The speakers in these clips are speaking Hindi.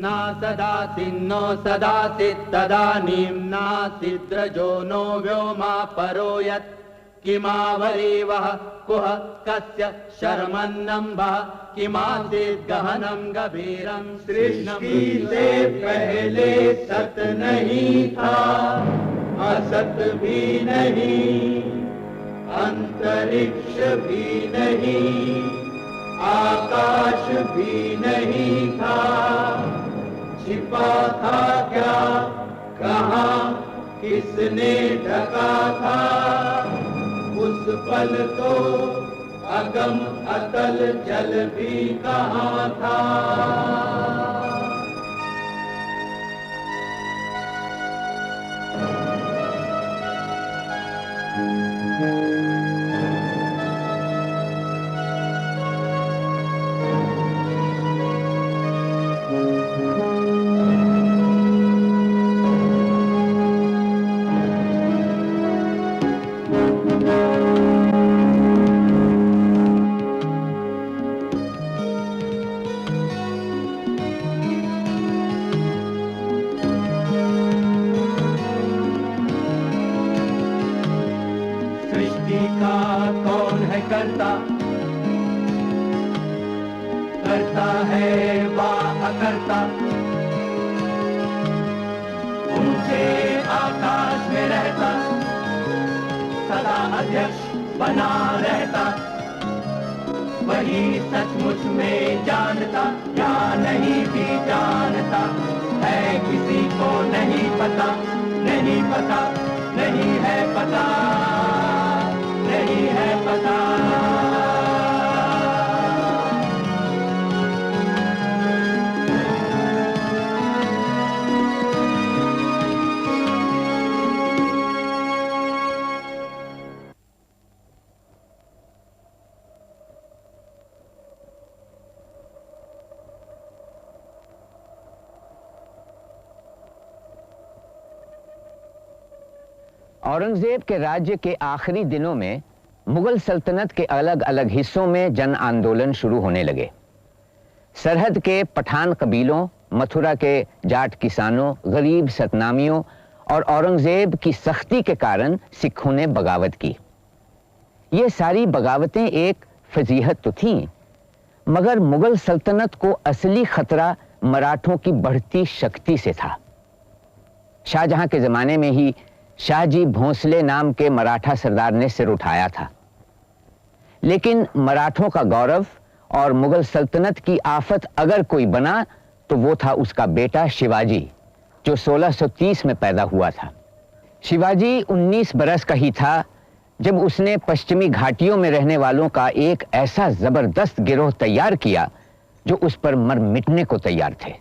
नासदासिन्नो सदासित् तदानीं नासिद्रजो नो व्योमा परो यत् किमावरीवः कुह कस्य शर्मन्नम्भः किमासीत् गहनं गभीरं सृष्टि से पहले सत नहीं था, असत भी नहीं, अंतरिक्ष भी नहीं, आकाश भी नहीं था। छिपा था क्या, कहाँ, किसने ढका था? उस पल तो अगम अतल जल भी कहाँ था। करता है वा अकर्ता, ऊंचे आकाश में रहता, सदा अध्यक्ष बना रहता, वही सचमुच में जानता या नहीं भी जानता है, किसी को नहीं पता, नहीं पता, नहीं है पता, नहीं है पता। औरंगजेब के राज्य के आखिरी दिनों में मुगल सल्तनत के अलग अलग हिस्सों में जन आंदोलन शुरू होने लगे। सरहद के पठान कबीलों, मथुरा के जाट किसानों, गरीब सतनामियों और औरंगजेब की सख्ती के कारण सिखों ने बगावत की। ये सारी बगावतें एक फजीहत तो थीं, मगर मुगल सल्तनत को असली खतरा मराठों की बढ़ती शक्ति से था। शाहजहां के जमाने में ही शाहजी भोंसले नाम के मराठा सरदार ने सिर उठाया था, लेकिन मराठों का गौरव और मुगल सल्तनत की आफत अगर कोई बना तो वो था उसका बेटा शिवाजी, जो 1630 में पैदा हुआ था। शिवाजी 19 बरस का ही था जब उसने पश्चिमी घाटियों में रहने वालों का एक ऐसा जबरदस्त गिरोह तैयार किया जो उस पर मर मिटने को तैयार थे।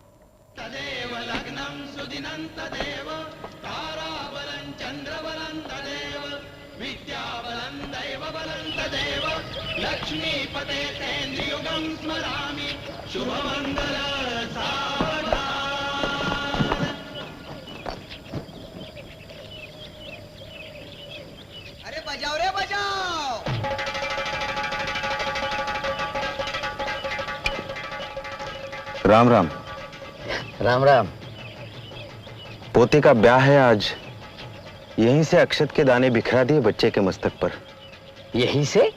अरे बजाओ रे बजाओ। राम राम। राम राम। पोते का ब्याह है आज, यहीं से अक्षत के दाने बिखरा दिए बच्चे के मस्तक पर। यहीं से?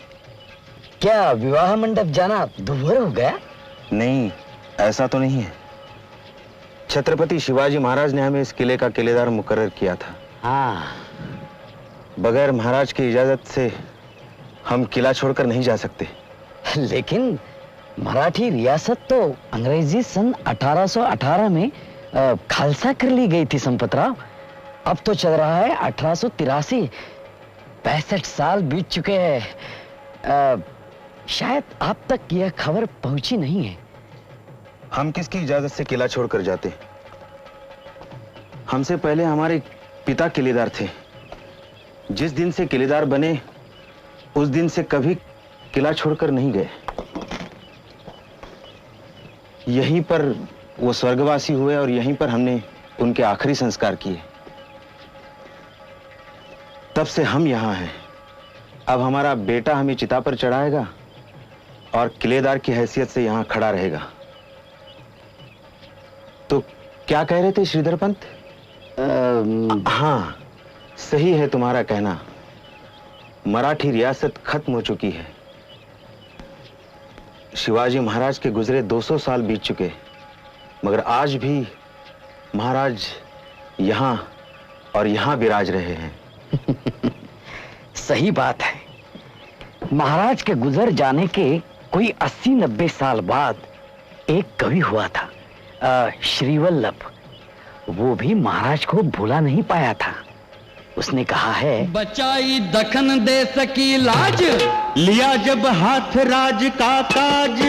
क्या विवाह मंडप जाना दूभर हो गया? नहीं, ऐसा तो नहीं है। छत्रपति शिवाजी महाराज ने हमें इस किले का किलेदार मुकर्रर किया था। हाँ। बगैर महाराज की इजाजत से हम किला छोड़कर नहीं जा सकते। लेकिन मराठी रियासत तो अंग्रेजी सन 1818 में खालसा कर ली गई थी संपतराव। अब तो चल रहा है 1883। 65 साल बीत चुके हैं। शायद आप तक यह खबर पहुंची नहीं है। हम किसकी इजाजत से किला छोड़कर जाते? हमसे पहले हमारे पिता किलेदार थे। जिस दिन से किलेदार बने उस दिन से कभी किला छोड़कर नहीं गए। यहीं पर वो स्वर्गवासी हुए और यहीं पर हमने उनके आखिरी संस्कार किए। तब से हम यहां हैं। अब हमारा बेटा हमें चिता पर चढ़ाएगा और किलेदार की हैसियत से यहां खड़ा रहेगा। तो क्या कह रहे थे श्रीधर पंत? हाँ, सही है तुम्हारा कहना। मराठी रियासत खत्म हो चुकी है। शिवाजी महाराज के गुजरे 200 साल बीत चुके, मगर आज भी महाराज यहां और यहां विराज रहे हैं। सही बात है। महाराज के गुजर जाने के कोई 80-90 साल बाद एक कवि हुआ था, श्रीवल्लभ। वो भी महाराज को भूला नहीं पाया था। उसने कहा है, बचाई दखन देश की लाज, लिया जब हाथ राज का काज।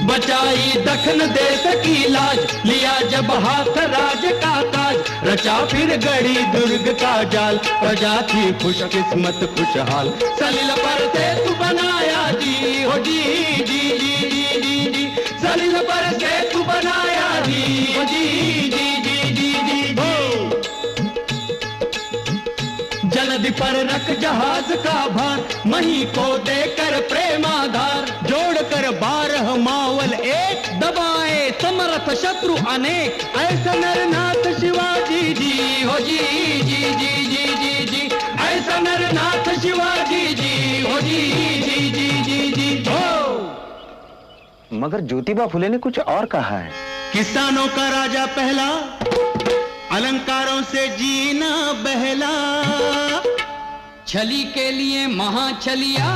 बचाई दखन देश की लाज, लिया जब हाथ राज का काज। रचा फिर गढ़ी दुर्ग का जाल, प्रजा थी खुश किस्मत खुशहाल। सलील पर सेतु बनाया जी, हो जी जी जी जी जी जी। सलील पर सेतु बनाया जी, हो जी जी जी जी जी जी। जलधि पर रख जहाज का भार, मही को देकर प्रेमाधार। जोड़कर 12 मावल एक, दबाए समर्थ शत्रु अनेक। ऐसा नरनाथ शिवाजी जी, हो जी जी जी जी जी जी। ऐसा नरनाथ शिवाजी जी, हो जी जी जी जी जी हो। मगर ज्योतिबा फुले ने कुछ और कहा है। किसानों का राजा पहला, अलंकारों से जीना बहला। छली के लिए महाछलिया,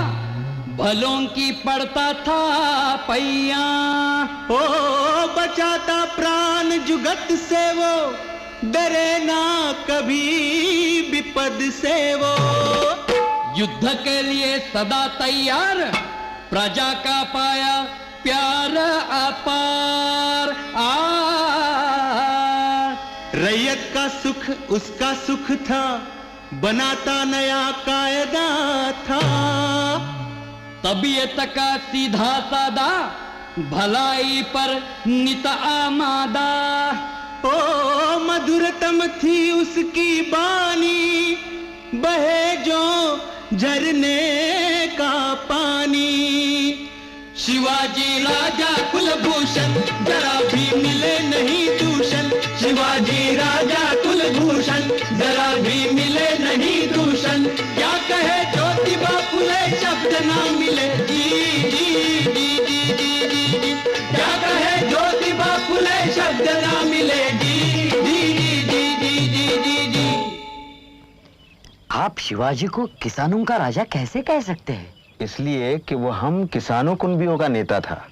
भलों की पड़ता था पैया। ओ बचाता प्राण जुगत से वो, डरे ना कभी विपद से वो। युद्ध के लिए सदा तैयार, प्रजा का पाया प्यार अपार। रैयत का सुख उसका सुख था, बनाता नया कायदा था। तबीयत का सीधा सादा, भलाई पर नित आमादा। ओ मधुरतम थी उसकी बानी, बहे जो झरने का पानी। शिवाजी राजा कुलभूषण, जरा भी मिले नहीं दूषण। शिवाजी राजा कुलभूषण, जरा भी मिले नहीं दूषण। क्या कहे ज्योतिबा फुले, शब्द ना मिले जी जी जी जी जी जी जी। क्या कहे ज्योतिबा फुले, शब्द ना मिले जी जी जी जी जी जी जी। आप शिवाजी को किसानों का राजा कैसे कह सकते हैं? इसलिए कि वो हम किसानों कुनबियों का नेता था।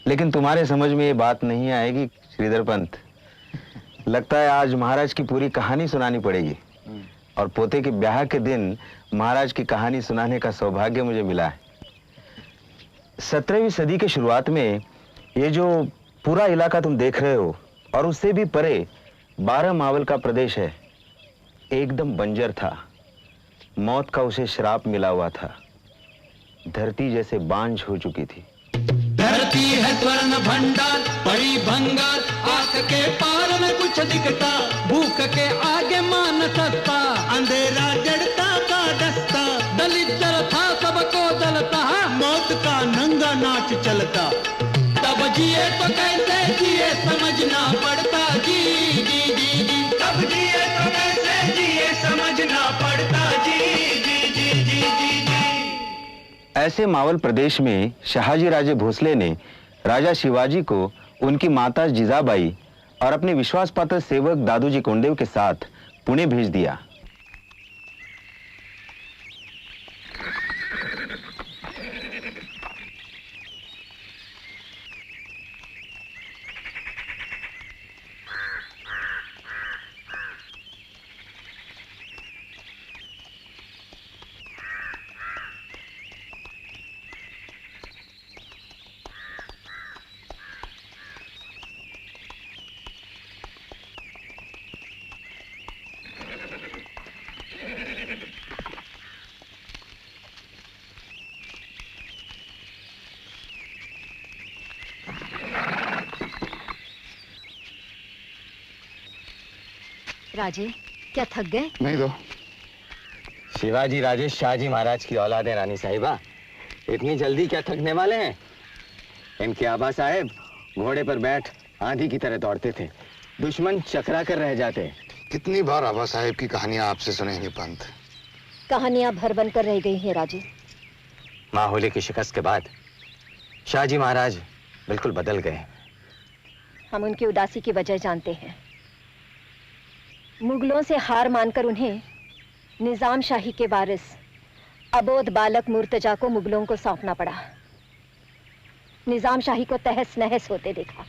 लेकिन तुम्हारे समझ में ये बात नहीं आएगी श्रीधर पंत। लगता है आज महाराज की पूरी कहानी सुनानी पड़ेगी, और पोते के ब्याह के दिन महाराज की कहानी सुनाने का सौभाग्य मुझे मिला है। 17वीं सदी के शुरुआत में ये जो पूरा इलाका तुम देख रहे हो, और उससे भी परे 12 मावल का प्रदेश है, एकदम बंजर था। मौत का उसे श्राप मिला हुआ था। धरती जैसे बांझ हो चुकी थी। धरती है स्वर्ण भंडार, पड़ी भंगार। आंख के पार में कुछ दिखता, भूख के आगे मान सस्ता। अंधेरा जड़ता का दस्ता, दलिद्दर था सबको जलता। मौत का नंगा नाच चलता, तब जिए तो कैसे जिए समझना पड़ता जी जी जी जी। तब जिए तो कैसे जिए समझना पड़ता जी जी जी जी जी जी। ऐसे मावल प्रदेश में शहाजी राजे भोसले ने राजा शिवाजी को उनकी माता जिजाबाई और अपने विश्वासपात्र सेवक दादूजी कोंडेव के साथ पुणे भेज दिया। राजे, क्या थक गए? नहीं दो। शिवाजी राजे शाहजी महाराज की औलाद है रानी साहिबा। इतनी जल्दी क्या थकने वाले हैं? इनके आबा साहेब घोड़े पर बैठ आंधी की तरह दौड़ते थे, दुश्मन चकरा कर रह जाते। कितनी बार आबा साहेब की कहानियां आपसे सुनेंगे पंत। कहानियां भर बनकर रह गई हैं राजे। माहौले की शिकस्त के बाद शाहजी महाराज बिल्कुल बदल गए। हम उनकी उदासी की वजह जानते हैं। मुगलों से हार मानकर उन्हें निजाम शाही के वारिस अबोध बालक मुर्तजा को मुगलों को सौंपना पड़ा। निजाम शाही को तहस नहस होते देखा,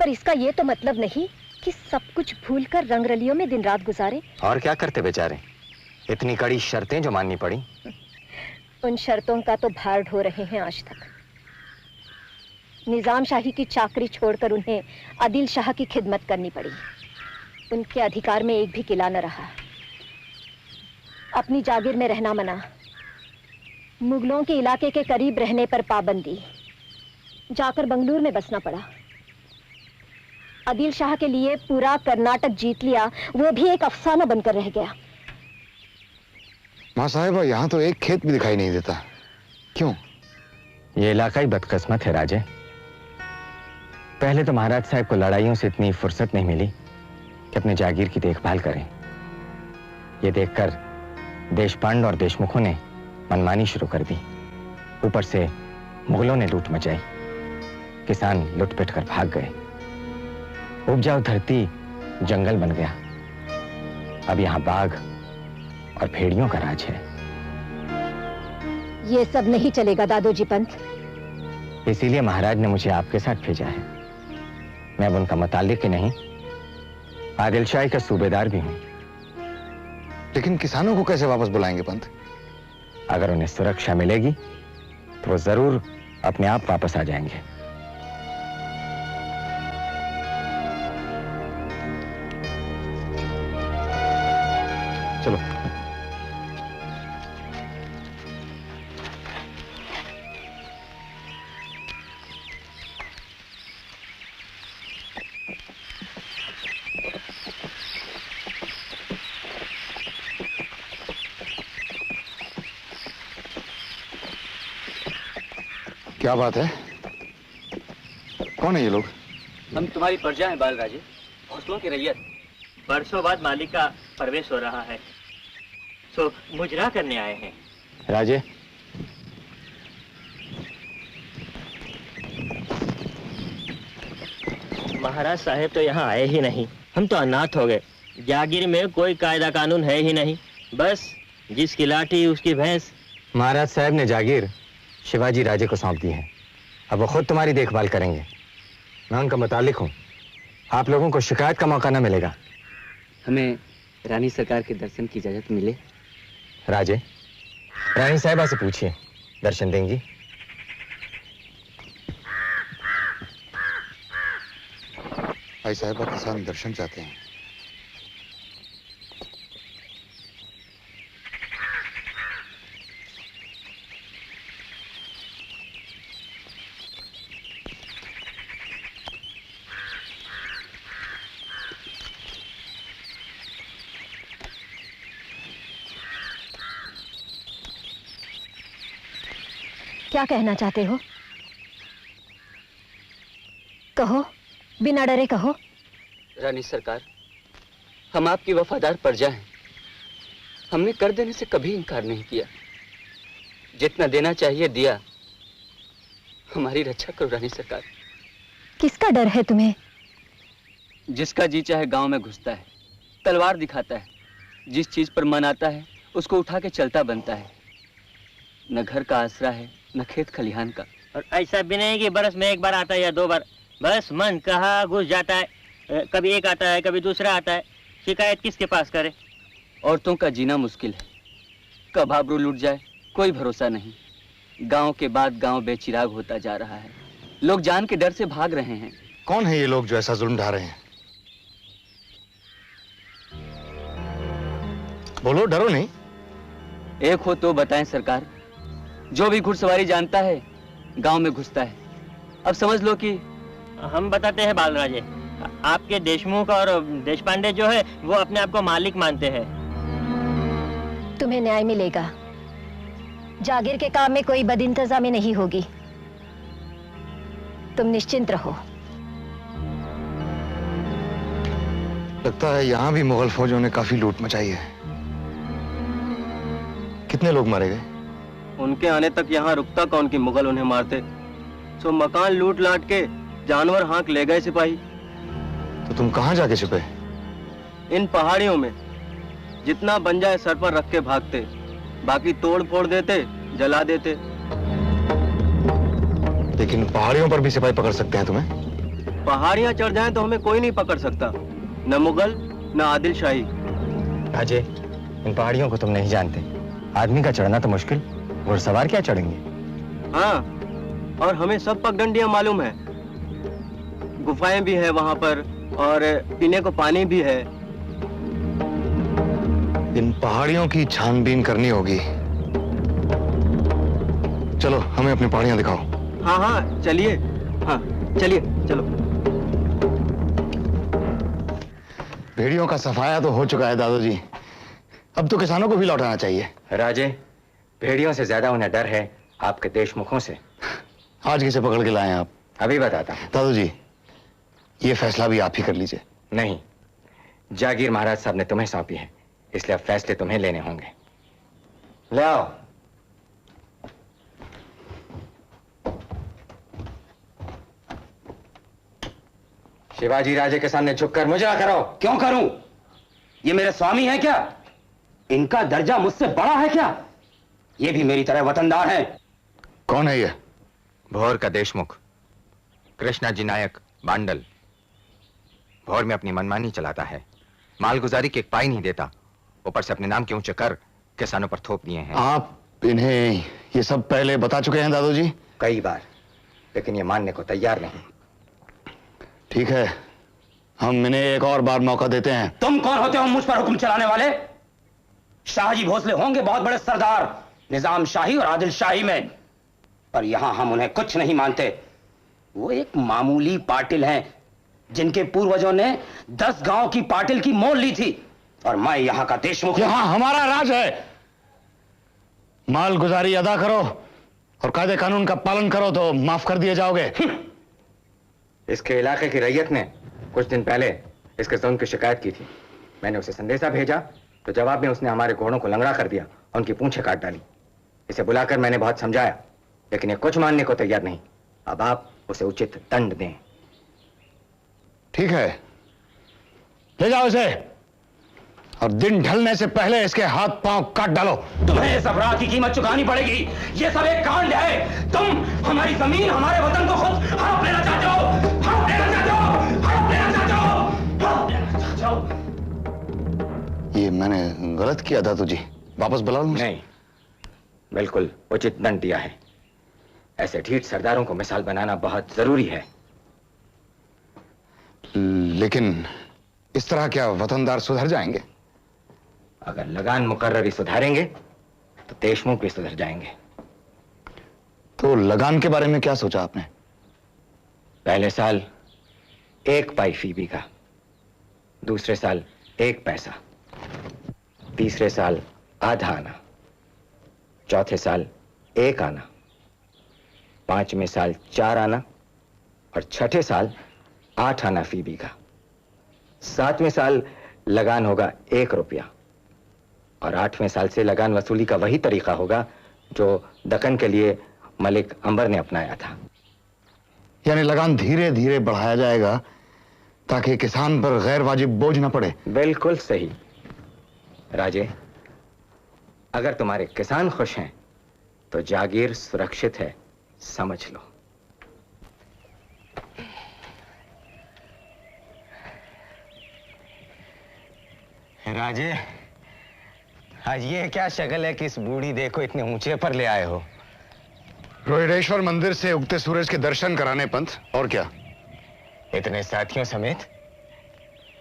पर इसका यह तो मतलब नहीं कि सब कुछ भूलकर रंगरलियों में दिन रात गुजारे। और क्या करते बेचारे, इतनी कड़ी शर्तें जो माननी पड़ी। उन शर्तों का तो भार ढो रहे हैं आज तक। निजाम शाही की चाकरी छोड़कर उन्हें आदिल शाह की खिदमत करनी पड़ी। उनके अधिकार में एक भी किला न रहा। अपनी जागीर में रहना मना, मुगलों के इलाके के करीब रहने पर पाबंदी, जाकर बंगलुरु में बसना पड़ा। आदिल शाह के लिए पूरा कर्नाटक जीत लिया, वो भी एक अफसाना बनकर रह गया। माँ साहिबा, यहाँ तो एक खेत भी दिखाई नहीं देता, क्यों? ये इलाका ही बदकिस्मत है राजे। पहले तो महाराज साहब को लड़ाइयों से इतनी फुर्सत नहीं मिली कि अपने जागीर की देखभाल करें। ये देखकर देशपांड और देशमुखों ने मनमानी शुरू कर दी। ऊपर से मुगलों ने लूट मचाई, किसान लुट-पिट कर भाग गए। उपजाऊ धरती जंगल बन गया। अब यहाँ बाघ और भेड़ियों का राज है। ये सब नहीं चलेगा दादोजी पंत। इसीलिए महाराज ने मुझे आपके साथ भेजा है। मैं अब उनका मुतालिक ही नहीं, आदिल शाही का सूबेदार भी हूं। लेकिन किसानों को कैसे वापस बुलाएंगे पंत? अगर उन्हें सुरक्षा मिलेगी तो वो जरूर अपने आप वापस आ जाएंगे। चलो। क्या बात है? कौन है ये लोग? हम तुम्हारी प्रजा हैं बाल राजे, फसलों की रैयत। बरसों बाद मालिक का प्रवेश हो रहा है, सो मुजरा करने आए हैं। राजे, महाराज साहेब तो यहाँ आए ही नहीं। हम तो अनाथ हो गए। जागीर में कोई कायदा कानून है ही नहीं, बस जिसकी लाठी उसकी भैंस। महाराज साहब ने जागीर शिवाजी राजे को सौंप दी है। अब वो खुद तुम्हारी देखभाल करेंगे। मैं उनका मुतालिक हूँ। आप लोगों को शिकायत का मौका न मिलेगा। हमें रानी सरकार के दर्शन की इजाजत मिले। राजे, रानी साहिबा से पूछिए, दर्शन देंगी। भाई साहिबा किसान दर्शन चाहते हैं। क्या कहना चाहते हो? कहो, बिना डरे कहो। रानी सरकार, हम आपकी वफादार प्रजा हैं। हमने कर देने से कभी इनकार नहीं किया। जितना देना चाहिए दिया। हमारी रक्षा करो रानी सरकार। किसका डर है तुम्हें? जिसका जी चाहे गांव में घुसता है, तलवार दिखाता है, जिस चीज पर मन आता है उसको उठा के चलता बनता है। न घर का आसरा है, न खेत खलिहान का। और ऐसा भी नहीं कि बरस में एक बार आता है या दो बार, बस मन कहाँ घुस जाता है। कभी एक आता है, कभी दूसरा आता है। शिकायत किसके पास करे? औरतों का जीना मुश्किल है, कब आबरू लूट जाए कोई भरोसा नहीं। गांव के बाद गांव बेचिराग होता जा रहा है। लोग जान के डर से भाग रहे हैं। कौन है ये लोग जो ऐसा जुल्म ढा रहे हैं? बोलो, डरो नहीं। एक हो तो बताएं सरकार। जो भी घुड़सवारी जानता है गांव में घुसता है। अब समझ लो कि हम बताते हैं बालराजे, आपके देशमुख और देशपांडे जो है वो अपने आप को मालिक मानते हैं। तुम्हें न्याय मिलेगा। जागीर के काम में कोई बदइंतजामी नहीं होगी। तुम निश्चिंत रहो। लगता है यहाँ भी मुगल फौजों ने काफी लूट मचाई है। कितने लोग मारे गए? उनके आने तक यहाँ रुकता कौन कि मुगल उन्हें मारते। सो मकान लूट लाट के जानवर हाँक ले गए सिपाही। तो तुम कहाँ जाके छिपे? इन पहाड़ियों में जितना बन जाए सर पर रख के भागते, बाकी तोड़ फोड़ देते, जला देते। लेकिन पहाड़ियों पर भी सिपाही पकड़ सकते हैं तुम्हें? पहाड़ियां चढ़ जाएं तो हमें कोई नहीं पकड़ सकता, न मुगल न आदिल शाही। राजे, इन पहाड़ियों को तुम नहीं जानते। आदमी का चढ़ना तो मुश्किल, घुड़सवार क्या चढ़ेंगे? हाँ, और हमें सब पगडंडियां मालूम है। गुफाएं भी है वहां पर और पीने को पानी भी है। इन पहाड़ियों की छानबीन करनी होगी। चलो हमें अपनी पहाड़ियां दिखाओ। हाँ हाँ चलिए, हाँ चलिए चलो। भेड़ियों का सफाया तो हो चुका है दादोजी, अब तो किसानों को भी लौटाना चाहिए। राजे, भेड़ियों से ज्यादा उन्हें डर है आपके देशमुखों से। आज किसे पकड़ के लाए आप? अभी बताता हूं। दादोजी, ये फैसला भी आप ही कर लीजिए। नहीं, जागीर महाराज साहब ने तुम्हें सौंपी है, इसलिए अब फैसले तुम्हें लेने होंगे। ले आओ। शिवाजी राजे के सामने झुककर मुजरा करो। क्यों करूं? ये मेरे स्वामी है क्या? इनका दर्जा मुझसे बड़ा है क्या? ये भी मेरी तरह वतनदार है। कौन है ये? भौर का देशमुख कृष्णाजी नायक बांडल। भौर में अपनी मनमानी चलाता है, मालगुजारी की एक पाई नहीं देता, ऊपर से अपने नाम के ऊंचे कर किसानों पर थोप दिए हैं। आप इन्हें ये सब पहले बता चुके हैं दादोजी? कई बार, लेकिन ये मानने को तैयार नहीं। ठीक है, हम इन्हें एक और बार मौका देते हैं। तुम कौन होते हो मुझ पर हुक्म चलाने वाले? शाहजी भोसले होंगे बहुत बड़े सरदार, निजाम शाही और आदिल शाही में, पर यहां हम उन्हें कुछ नहीं मानते। वो एक मामूली पाटिल हैं, जिनके पूर्वजों ने 10 गांव की पाटिल की मोल ली थी, और मैं यहां का देशमुख। यहां हमारा राज है। माल गुजारी अदा करो और कायदे कानून का पालन करो तो माफ कर दिए जाओगे। इसके इलाके की रैयत ने कुछ दिन पहले इसके जुल्म की शिकायत की थी। मैंने उसे संदेशा भेजा तो जवाब में उसने हमारे घोड़ों को लंगड़ा कर दिया और उनकी पूंछें काट डाली। इसे बुलाकर मैंने बहुत समझाया, लेकिन ये कुछ मानने को तैयार नहीं। अब आप उसे उचित दंड दें। ठीक है, ले जाओ इसे, और दिन ढलने से पहले इसके हाथ पांव काट डालो। तुम्हें इस अपराध की कीमत चुकानी पड़ेगी। ये सब एक कांड है। तुम हमारी जमीन, हमारे वतन को खुद हड़प लेना चाहते हो। हड़प लेना चाहते हो। हड़प लेना चाहते हो। हड़प लेना चाहते हो। ये मैंने गलत किया दादोजी, वापस बुला लूं? नहीं, बिल्कुल उचित दंड दिया है। ऐसे ढीठ सरदारों को मिसाल बनाना बहुत जरूरी है। लेकिन इस तरह क्या वतनदार सुधर जाएंगे? अगर लगान मुकर्ररी सुधारेंगे तो देशमुख भी सुधर जाएंगे। तो लगान के बारे में क्या सोचा आपने? पहले साल 1 पाई फी बीघा, दूसरे साल 1 पैसा, तीसरे साल आधा आना, चौथे साल 1 आना, 5वें साल 4 आना और छठे साल 8 आना फी बीघा। 7वें साल लगान होगा 1 रुपया और 8वें साल से लगान वसूली का वही तरीका होगा जो दक्कन के लिए मलिक अंबर ने अपनाया था। यानी लगान धीरे धीरे बढ़ाया जाएगा ताकि किसान पर गैर वाजिब बोझ न पड़े। बिल्कुल सही। राजे, अगर तुम्हारे किसान खुश हैं तो जागीर सुरक्षित है, समझ लो। राजे, आज ये क्या शक्ल है कि इस बूढ़ी देखो इतने ऊंचे पर ले आए हो? रोहिडेश्वर मंदिर से उगते सूरज के दर्शन कराने पंथ, और क्या? इतने साथियों समेत?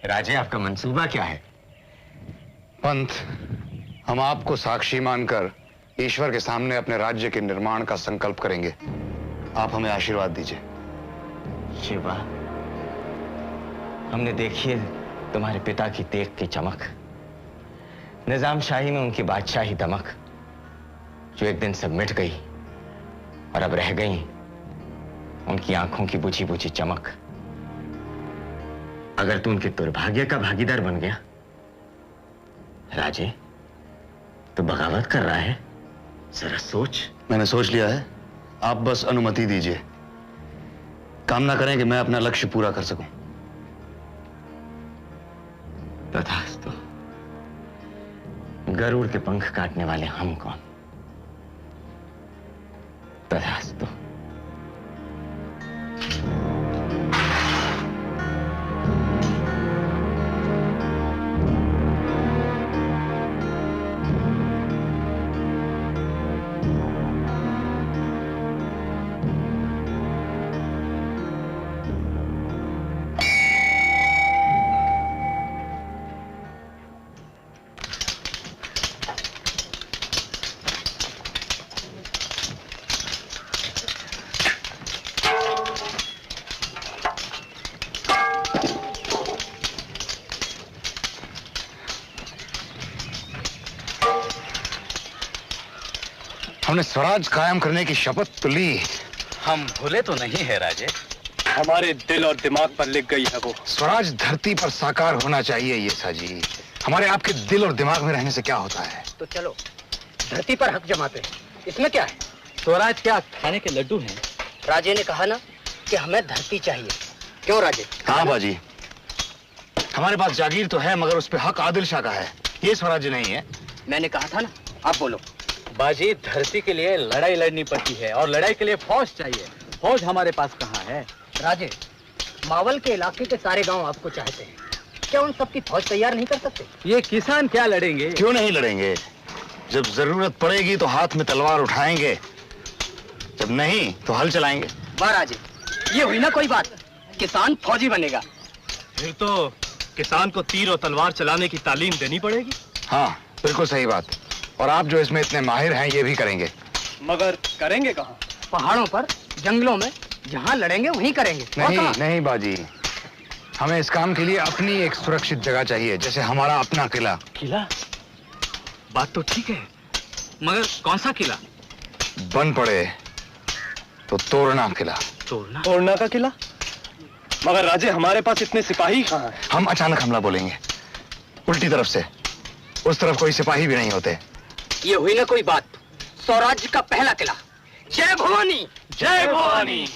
राजे, आपका मंसूबा क्या है? पंथ, हम आपको साक्षी मानकर ईश्वर के सामने अपने राज्य के निर्माण का संकल्प करेंगे। आप हमें आशीर्वाद दीजिए। शिवा, हमने देखी है तुम्हारे पिता की तेग की चमक, निजाम शाही में उनकी बादशाही दमक, जो एक दिन सब मिट गई और अब रह गई उनकी आंखों की बुझी बुझी चमक। अगर तू उनके दुर्भाग्य का भागीदार बन गया राजे, तो बगावत कर रहा है। जरा सोच। मैंने सोच लिया है, आप बस अनुमति दीजिए। कामना करें कि मैं अपना लक्ष्य पूरा कर सकूं। तथास्तु। गरुड़ के पंख काटने वाले हम कौन? तथास्तु। हमने स्वराज कायम करने की शपथ तो ली। हम भूले तो नहीं है राजे, हमारे दिल और दिमाग पर लिख गई है वो। स्वराज धरती पर साकार होना चाहिए ये साजी। हमारे आपके दिल और दिमाग में रहने से क्या होता है? तो चलो धरती पर हक जमाते हैं, इसमें क्या है? स्वराज क्या खाने के लड्डू हैं? राजे ने कहा ना कि हमें धरती चाहिए। क्यों राजे? हाँ बाजी, हमारे पास जागीर तो है मगर उस पे हक आदिल शाह का है, ये स्वराज्य नहीं है। मैंने कहा था ना, आप बोलो। बाजी, धरती के लिए लड़ाई लड़नी पड़ती है और लड़ाई के लिए फौज चाहिए। फौज हमारे पास कहाँ है? राजे, मावल के इलाके के सारे गांव आपको चाहते हैं, क्या उन सबकी फौज तैयार नहीं कर सकते? ये किसान क्या लड़ेंगे? क्यों नहीं लड़ेंगे? जब जरूरत पड़ेगी तो हाथ में तलवार उठाएंगे, जब नहीं तो हल चलाएंगे। वाह राजे, ये हुई ना कोई बात, किसान फौजी बनेगा। फिर तो किसान को तीर और तलवार चलाने की तालीम देनी पड़ेगी। हाँ बिल्कुल सही बात, और आप जो इसमें इतने माहिर हैं ये भी करेंगे। मगर करेंगे कहाँ? पहाड़ों पर, जंगलों में, जहाँ लड़ेंगे वहीं करेंगे। नहीं नहीं बाजी, हमें इस काम के लिए अपनी एक सुरक्षित जगह चाहिए, जैसे हमारा अपना किला। किला? बात तो ठीक है, मगर कौन सा किला? बन पड़े तो तोड़ना किला। तोड़ना का किला? मगर राजे, हमारे पास इतने सिपाही कहाँ हैं? हम अचानक हमला बोलेंगे उल्टी तरफ से, उस तरफ कोई सिपाही भी नहीं होते। ये हुई ना कोई बात, स्वराज्य का पहला किला। जय भवानी! जय भवानी!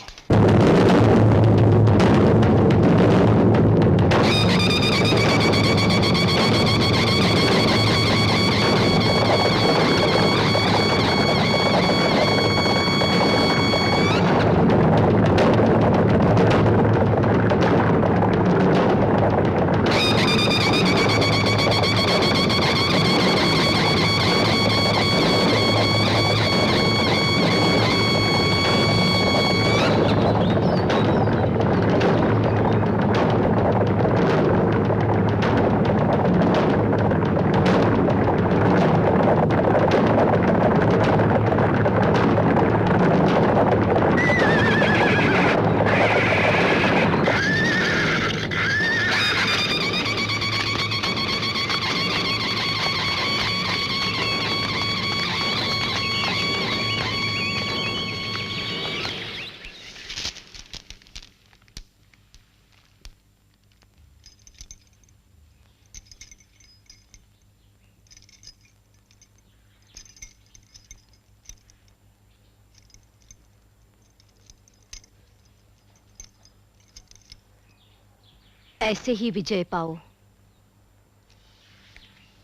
ऐसे ही विजय पाओ।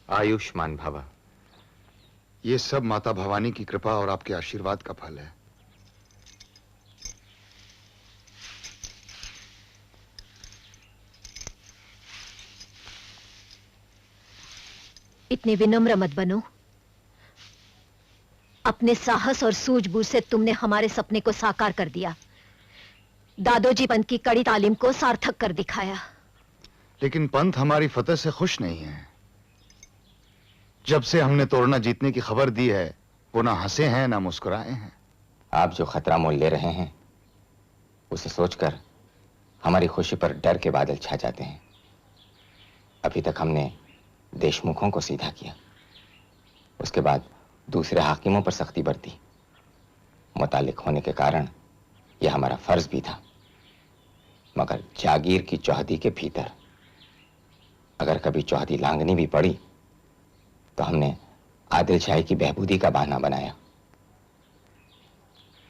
आयुष्मान भव। ये सब माता भवानी की कृपा और आपके आशीर्वाद का फल है। इतने विनम्र मत बनो। अपने साहस और सूझबूझ से तुमने हमारे सपने को साकार कर दिया, दादोजी पंत की कड़ी तालीम को सार्थक कर दिखाया। लेकिन पंत हमारी फतह से खुश नहीं है। जब से हमने तोड़ना जीतने की खबर दी है, वो ना हंसे हैं ना मुस्कुराए हैं। आप जो खतरा मोल ले रहे हैं, उसे सोचकर हमारी खुशी पर डर के बादल छा जाते हैं। अभी तक हमने देशमुखों को सीधा किया, उसके बाद दूसरे हाकिमों पर सख्ती बरती। मुतालिक होने के कारण यह हमारा फर्ज भी था, मगर जागीर की चौहदी के भीतर अगर कभी चौहदी लांगनी भी पड़ी तो हमने आदिल शाही की बहबूदी का बहाना बनाया।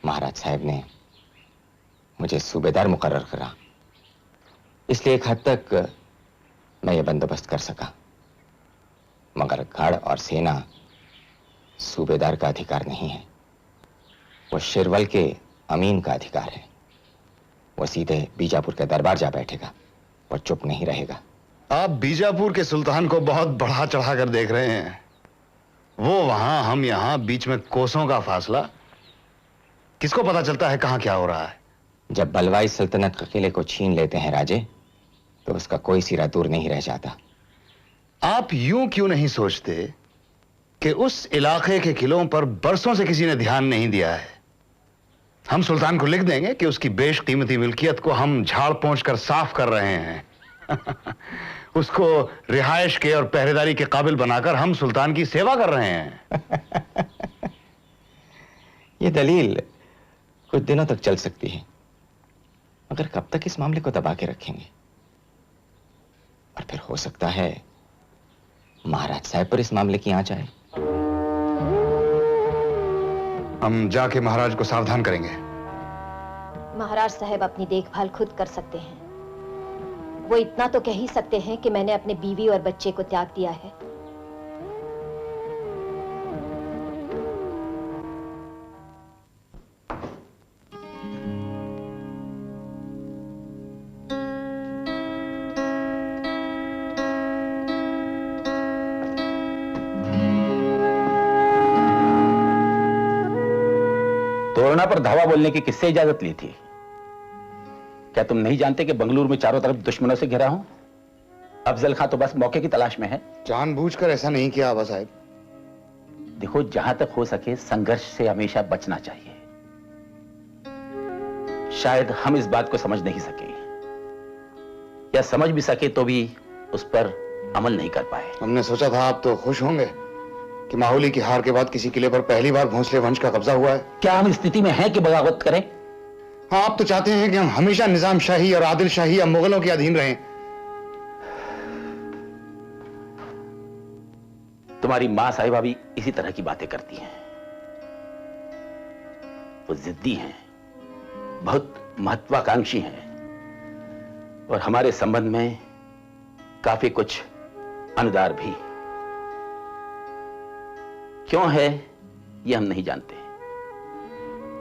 महाराज साहब ने मुझे सूबेदार मुकर्रर करा, इसलिए एक हद तक मैं ये बंदोबस्त कर सका। मगर गढ़ और सेना सूबेदार का अधिकार नहीं है, वो शिरवल के अमीन का अधिकार है। वो सीधे बीजापुर के दरबार जा बैठेगा और चुप नहीं रहेगा। आप बीजापुर के सुल्तान को बहुत बढ़ा चढ़ा कर देख रहे हैं। वो वहां, हम यहां, बीच में कोसों का फासला। किसको पता चलता है कहां क्या हो रहा है? जब बलवाई सल्तनत के किले को छीन लेते हैं राजे, तो उसका कोई सिरा दूर नहीं रह जाता। आप यूं क्यों नहीं सोचते कि उस इलाके के किलों पर बरसों से किसी ने ध्यान नहीं दिया है? हम सुल्तान को लिख देंगे कि उसकी बेशकीमती मिल्कियत को हम झाड़ पोंछ कर साफ कर रहे हैं। उसको रिहाइश के और पहरेदारी के काबिल बनाकर हम सुल्तान की सेवा कर रहे हैं। ये दलील कुछ दिनों तक चल सकती है, मगर कब तक इस मामले को दबा के रखेंगे? और फिर हो सकता है महाराज साहब पर इस मामले की आंच आए। हम जाके महाराज को सावधान करेंगे। महाराज साहब अपनी देखभाल खुद कर सकते हैं। वो इतना तो कह ही सकते हैं कि मैंने अपने बीवी और बच्चे को त्याग दिया है। तोरणा पर धावा बोलने की किससे इजाजत ली थी? क्या तुम नहीं जानते कि बंगलुरु में चारों तरफ दुश्मनों से घिरा हूं? अफजल खां तो बस मौके की तलाश में है। जानबूझकर ऐसा नहीं किया आबा साहब। देखो, जहां तक हो सके संघर्ष से हमेशा बचना चाहिए। शायद हम इस बात को समझ नहीं सके, या समझ भी सके तो भी उस पर अमल नहीं कर पाए। हमने सोचा था आप तो खुश होंगे कि माहौली की हार के बाद किसी किले पर पहली बार भोंसले वंश का कब्जा हुआ है। क्या हम स्थिति में हैं कि बगावत करें? हाँ, आप तो चाहते हैं कि हम हमेशा निजाम शाही और आदिल शाही या मुगलों के अधीन रहें। तुम्हारी मां साहिबा भी इसी तरह की बातें करती हैं। वो जिद्दी हैं, बहुत महत्वाकांक्षी हैं और हमारे संबंध में काफी कुछ अनुदार भी। क्यों है ये हम नहीं जानते,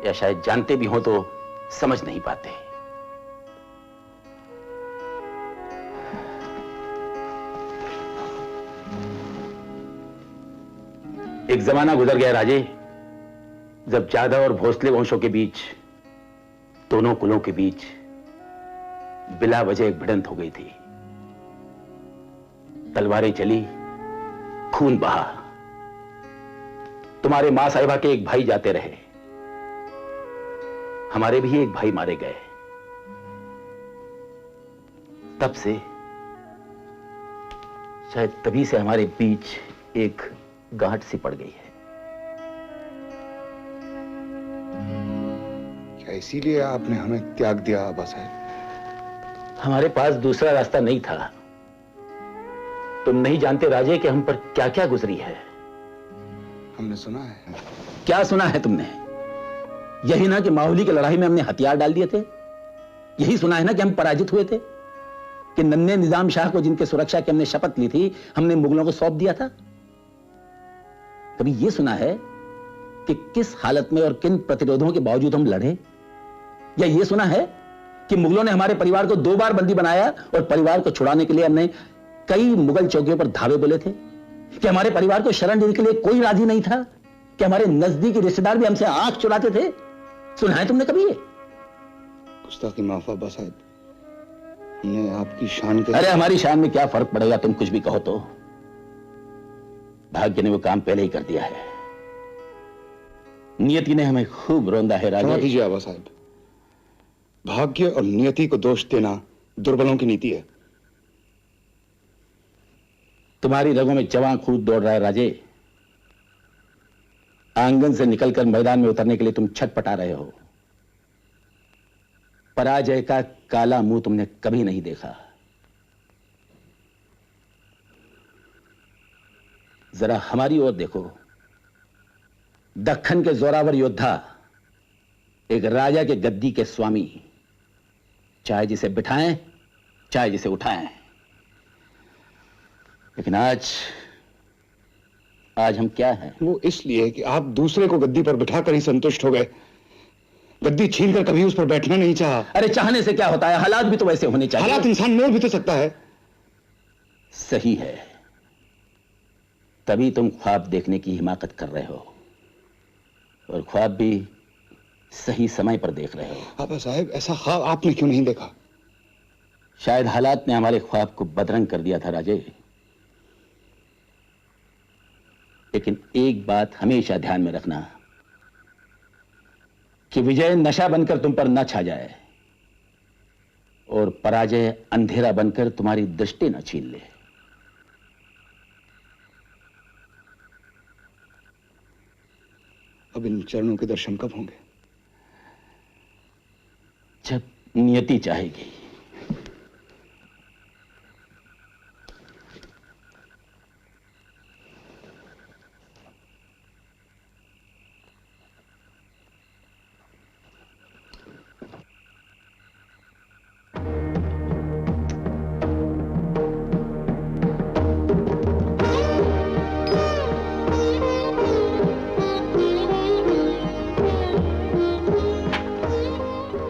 या शायद जानते भी हो तो समझ नहीं पाते। एक जमाना गुजर गया राजे, जब जादव और भोसले वंशों के बीच, दोनों कुलों के बीच बिला वजह एक भिड़ंत हो गई थी। तलवारें चली, खून बहा। तुम्हारे मां साहिबा के एक भाई जाते रहे, हमारे भी एक भाई मारे गए। तब से, शायद तभी से हमारे बीच एक गांठ सी पड़ गई है। क्या इसीलिए आपने हमें त्याग दिया आबा साहब? हमारे पास दूसरा रास्ता नहीं था। तुम नहीं जानते राजे कि हम पर क्या क्या गुजरी है। हमने सुना है। क्या सुना है तुमने? यही ना कि माहौली की लड़ाई में हमने हथियार डाल दिए थे। यही सुना है ना कि हम पराजित हुए थे, कि नन्हे निजाम शाह को, जिनके सुरक्षा की हमने शपथ ली थी, हमने मुगलों को सौंप दिया था। कभी यह सुना है कि किस हालत में और किन प्रतिरोधों के बावजूद हम लड़े? या यह सुना है कि मुगलों ने हमारे परिवार को 2 बार बंदी बनाया और परिवार को छुड़ाने के लिए हमने कई मुगल चौकियों पर धावे बोले थे? कि हमारे परिवार को शरण देने के लिए कोई राजी नहीं था? कि हमारे नजदीकी रिश्तेदार भी हमसे आंख चुराते थे? सुना है तुमने कभी ये? गुस्ताखी माफ आबा साहब, हमने आपकी शान के... अरे हमारी शान में क्या फर्क पड़ेगा, तुम कुछ भी कहो तो। भाग्य ने वो काम पहले ही कर दिया है। नियति ने हमें खूब रोंदा है राजा। क्षमा कीजिए आबा साहब, भाग्य और नियति को दोष देना दुर्बलों की नीति है। तुम्हारी रगों में जवां खून दौड़ रहा है राजे। आंगन से निकलकर मैदान में उतरने के लिए तुम छटपटा रहे हो। पराजय का काला मुंह तुमने कभी नहीं देखा। जरा हमारी ओर देखो। दक्खन के जोरावर योद्धा, एक राजा के गद्दी के स्वामी, चाहे जिसे बिठाएं चाहे जिसे उठाएं। लेकिन आज हम क्या हैं? वो इसलिए कि आप दूसरे को गद्दी पर बिठाकर ही संतुष्ट हो गए, गद्दी छीनकर कभी उस पर बैठना नहीं चाहा। अरे चाहने से क्या होता है, हालात भी तो वैसे होने चाहिए। हालात इंसान मोड़ भी तो सकता है। सही है, तभी तुम ख्वाब देखने की हिमाकत कर रहे हो, और ख्वाब भी सही समय पर देख रहे हो। आबा साहब, ऐसा ख्वाब आपने क्यों नहीं देखा? शायद हालात ने हमारे ख्वाब को बदरंग कर दिया था राजे। लेकिन एक बात हमेशा ध्यान में रखना कि विजय नशा बनकर तुम पर न छा जाए और पराजय अंधेरा बनकर तुम्हारी दृष्टि न छीन ले। अब इन चरणों के दर्शन कब होंगे? जब नियति चाहेगी।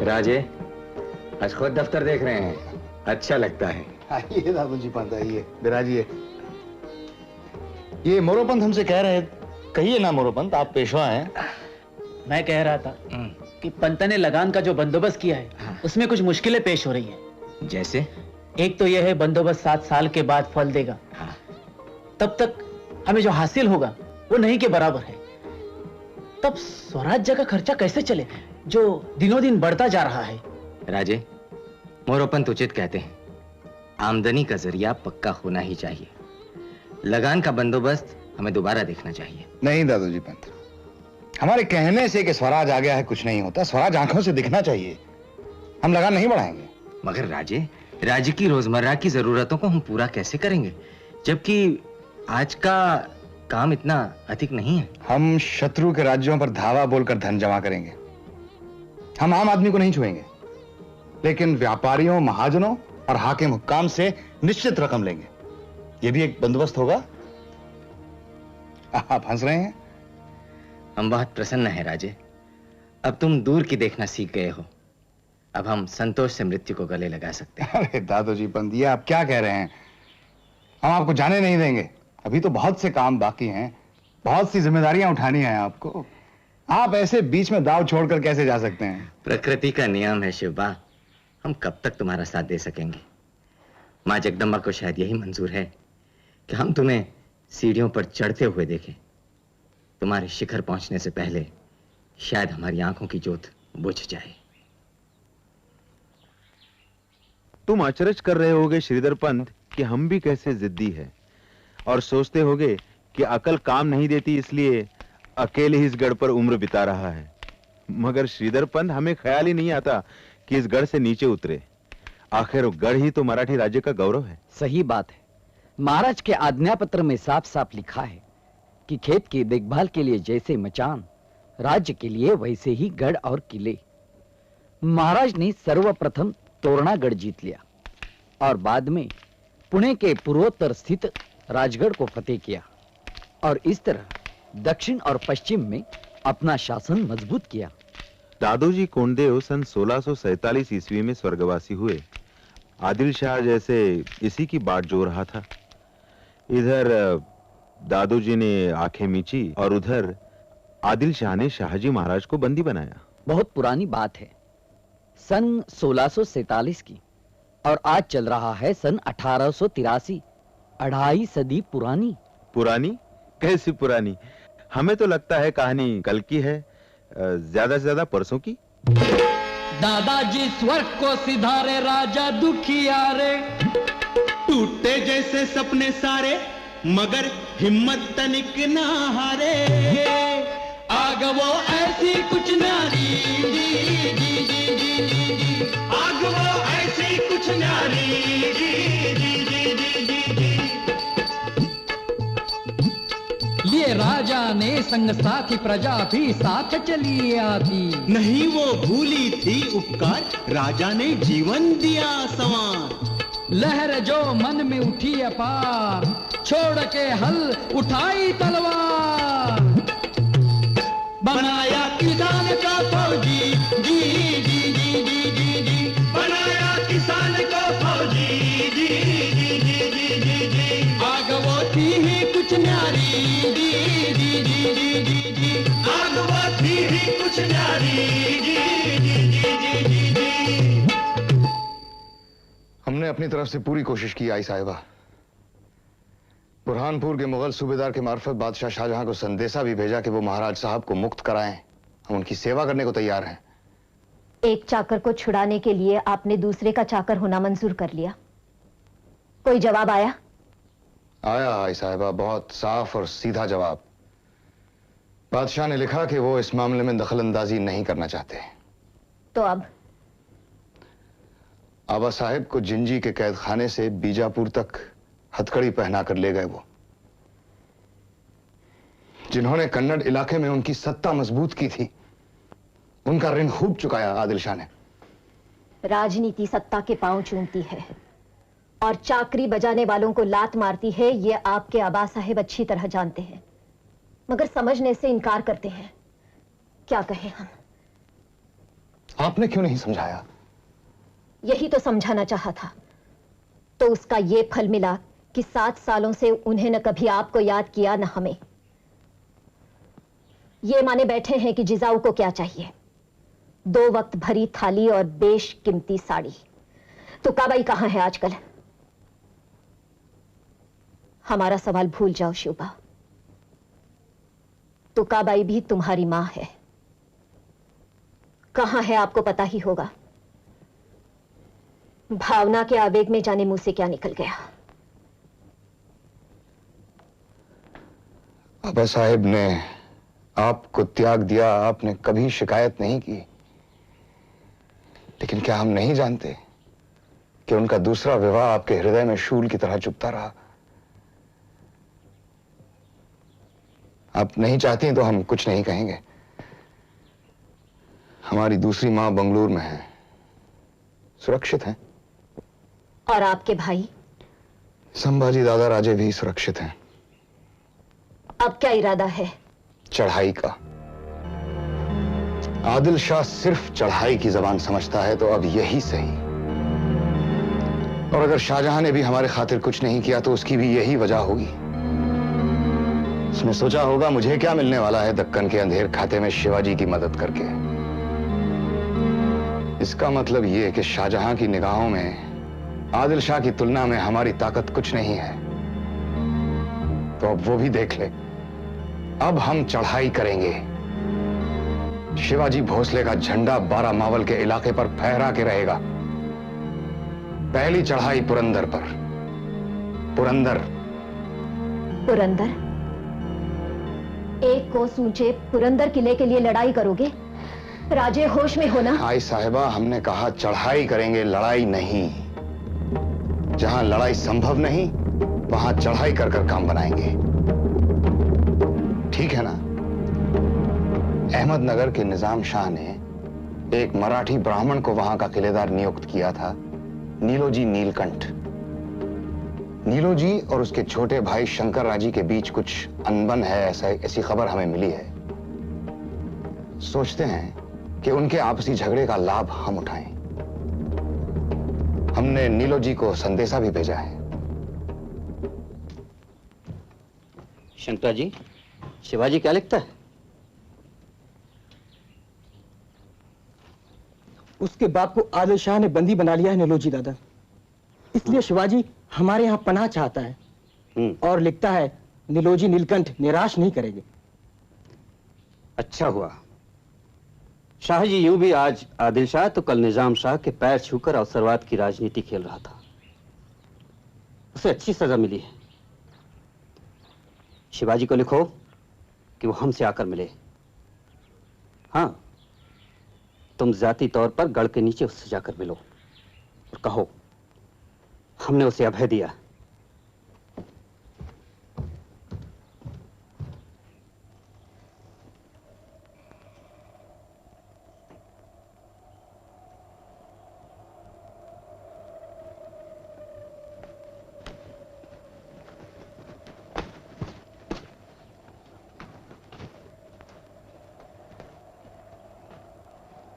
राजे, आज खुद दफ्तर देख रहे हैं, अच्छा लगता है। आइए दादूजी पंत, आइए विराजिए। ये मोरोपंत हमसे कह रहे, कहिए ना मोरोपंत, आप पेशवा हैं। मैं कह रहा था कि पंत ने लगान का जो बंदोबस्त किया है उसमें कुछ मुश्किलें पेश हो रही हैं। जैसे? एक तो यह है बंदोबस्त 7 साल के बाद फल देगा। तब तक हमें जो हासिल होगा वो नहीं के बराबर है। तब स्वराज्य का खर्चा कैसे चले जो दिनों दिन बढ़ता जा रहा है? राजे, मोरोपंत उचित कहते हैं, आमदनी का जरिया पक्का होना ही चाहिए। लगान का बंदोबस्त हमें दोबारा देखना चाहिए। नहीं दादूजी पंत, हमारे कहने से कि स्वराज आ गया है कुछ नहीं होता। स्वराज आंखों से दिखना चाहिए। हम लगान नहीं बढ़ाएंगे। मगर राजे, राज्य की रोजमर्रा की जरूरतों को हम पूरा कैसे करेंगे, जबकि आज का काम इतना अधिक नहीं है। हम शत्रु के राज्यों पर धावा बोलकर धन जमा करेंगे। हम आम आदमी को नहीं छुएंगे, लेकिन व्यापारियों, महाजनों और हाकिम हुक्काम से निश्चित रकम लेंगे। यह भी एक बंदोबस्त होगा। आप हंस रहे हैं? हम बहुत प्रसन्न हैं राजे। अब तुम दूर की देखना सीख गए हो। अब हम संतोष से मृत्यु को गले लगा सकते हैं। अरे दादोजी पंत, ये आप क्या कह रहे हैं? हम आपको जाने नहीं देंगे। अभी तो बहुत से काम बाकी हैं, बहुत सी जिम्मेदारियां उठानी है आपको। आप ऐसे बीच में दाव छोड़कर कैसे जा सकते हैं? प्रकृति का नियम है शिवबा, हम कब तक तुम्हारा साथ दे सकेंगे। माँ जगदम्बा को शायद यही मंजूर है कि हम तुम्हें सीढ़ियों पर चढ़ते हुए देखें। तुम्हारे शिखर पहुंचने से पहले शायद हमारी आंखों की ज्योत बुझ जाए। तुम अचरज कर रहे होगे श्रीधर पंत कि हम भी कैसे जिद्दी है, और सोचते होगे कि अकल काम नहीं देती इसलिए अकेले ही इस गढ़ पर उम्र बिता रहा है। मगर श्रीधर पंत, हमें ख्याल ही नहीं आता कि इस गढ़ से नीचे उतरे। आखिर गढ़ ही तो मराठी राज्य का गौरव है। सही बात है। महाराज के आज्ञा पत्र में साफ साफ लिखा है कि खेत की देखभाल के लिए जैसे मचान, राज्य के लिए वैसे ही गढ़ और किले। महाराज ने सर्वप्रथम तोरणागढ़ जीत लिया और बाद में पुणे के पूर्वोत्तर स्थित राजगढ़ को फतेह किया, और इस तरह दक्षिण और पश्चिम में अपना शासन मजबूत किया। दादोजी कोंडदेव सन 1647 ईस्वी में स्वर्गवासी हुए। आदिल शाह जैसे इसी की बाट जो रहा था। इधर दादोजी ने आंखें मीची और उधर आदिल शाह ने शाहजी महाराज को बंदी बनाया। बहुत पुरानी बात है, सन 1647 की, और आज चल रहा है सन 1883। 2.5 सदी पुरानी। पुरानी? कैसी पुरानी? हमें तो लगता है कहानी कल की है, ज्यादा से ज्यादा परसों की। दादाजी स्वर्ग को सिधारे, राजा दुखिया रे, टूटे जैसे सपने सारे, मगर हिम्मत तनिक ना हारे। आग वो ऐसी कुछ नारी, आग वो ऐसी कुछ नारी, जाने संग साथी प्रजा भी साथ चली आती। नहीं वो भूली थी उपकार, राजा ने जीवन दिया संवार। लहर जो मन में उठी अपार, छोड़ के हल उठाई तलवार। बनाया किसान का फौजी, जी जी जी जी जी जी। बनाया किसान को फौजी, जी जी जी जी जी जी। आग वो थी ही कुछ न्यारी, जी जी जी जी जी जी। आग वो थी ही कुछ न्यारी, जी जी जी जी जी जी। हमने अपनी तरफ से पूरी कोशिश की आई साहिबा। बुरहानपुर के मुगल सूबेदार के मार्फत बादशाह शाहजहां को संदेशा भी भेजा कि वो महाराज साहब को मुक्त कराएं। हम उनकी सेवा करने को तैयार हैं। एक चाकर को छुड़ाने के लिए आपने दूसरे का चाकर होना मंजूर कर लिया। कोई जवाब आया? आया आई साहिबा, बहुत साफ और सीधा जवाब। बादशाह ने लिखा कि वो इस मामले में दखलंदाजी नहीं करना चाहते। तो अब आबा साहिब को जिंजी के कैद खाने से बीजापुर तक हथकड़ी पहनाकर ले गए वो, जिन्होंने कन्नड़ इलाके में उनकी सत्ता मजबूत की थी। उनका ऋण खूब चुकाया आदिल शाह ने। राजनीति सत्ता के पांव चूमती है और चाकरी बजाने वालों को लात मारती है, ये आपके आबा साहिब अच्छी तरह जानते हैं, मगर समझने से इनकार करते हैं। क्या कहें हम? आपने क्यों नहीं समझाया? यही तो समझाना चाहा था, तो उसका ये फल मिला कि 7 सालों से उन्हें न कभी आपको याद किया न हमें। ये माने बैठे हैं कि जिजाऊ को क्या चाहिए, 2 वक्त भरी थाली और बेशकीमती साड़ी। तो काबाई कहां है आजकल? हमारा सवाल भूल जाओ शिवबा, तो काबाई भी तुम्हारी मां है। कहां है आपको पता ही होगा। भावना के आवेग में जाने मुंह से क्या निकल गया। आबा साहिब ने आपको त्याग दिया, आपने कभी शिकायत नहीं की, लेकिन क्या हम नहीं जानते कि उनका दूसरा विवाह आपके हृदय में शूल की तरह चुभता रहा। आप नहीं चाहती तो हम कुछ नहीं कहेंगे। हमारी दूसरी मां बंगलुरु में है, सुरक्षित हैं। और आपके भाई संभाजी दादा राजे भी सुरक्षित हैं। अब क्या इरादा है? चढ़ाई का। आदिल शाह सिर्फ चढ़ाई की जबान समझता है, तो अब यही सही। और अगर शाहजहां ने भी हमारे खातिर कुछ नहीं किया तो उसकी भी यही वजह होगी। उसने सोचा होगा मुझे क्या मिलने वाला है दक्कन के अंधेर खाते में शिवाजी की मदद करके। इसका मतलब यह कि शाहजहां की निगाहों में आदिल शाह की तुलना में हमारी ताकत कुछ नहीं है। तो अब वो भी देख ले। अब हम चढ़ाई करेंगे। शिवाजी भोसले का झंडा 12 मावल के इलाके पर फहरा के रहेगा। पहली चढ़ाई पुरंदर पर। पुरंदर पुरंदर? एक कोस ऊंचे पुरंदर किले के लिए लड़ाई करोगे? राजे होश में होना। आई साहिबा, हमने कहा चढ़ाई करेंगे, लड़ाई नहीं। जहां लड़ाई संभव नहीं वहां चढ़ाई कर कर काम बनाएंगे। ठीक है ना? अहमदनगर के निजाम शाह ने एक मराठी ब्राह्मण को वहां का किलेदार नियुक्त किया था, नीलोजी नीलकंठ। नीलोजी और उसके छोटे भाई शंकर राजी के बीच कुछ अनबन है, ऐसी खबर हमें मिली है। सोचते हैं कि उनके आपसी झगड़े का लाभ हम उठाएं। हमने नीलोजी को संदेशा भी भेजा है। शंकर जी, शिवाजी क्या लिखता है? उसके बाप को आदिल शाह ने बंदी बना लिया है नीलोजी दादा, इसलिए शिवाजी हमारे यहाँ पनाह चाहता है। और लिखता है नीलोजी नीलकंठ निराश नहीं करेंगे। अच्छा हुआ। शाह जी यूं भी आज आदिल शाह तो कल निजाम शाह के पैर छूकर अवसरवाद की राजनीति खेल रहा था। उसे अच्छी सजा मिली है। शिवाजी को लिखो कि वो हमसे आकर मिले। हाँ, तुम जाती तौर पर गढ़ के नीचे उससे जाकर मिलो और कहो हमने उसे अभय दिया।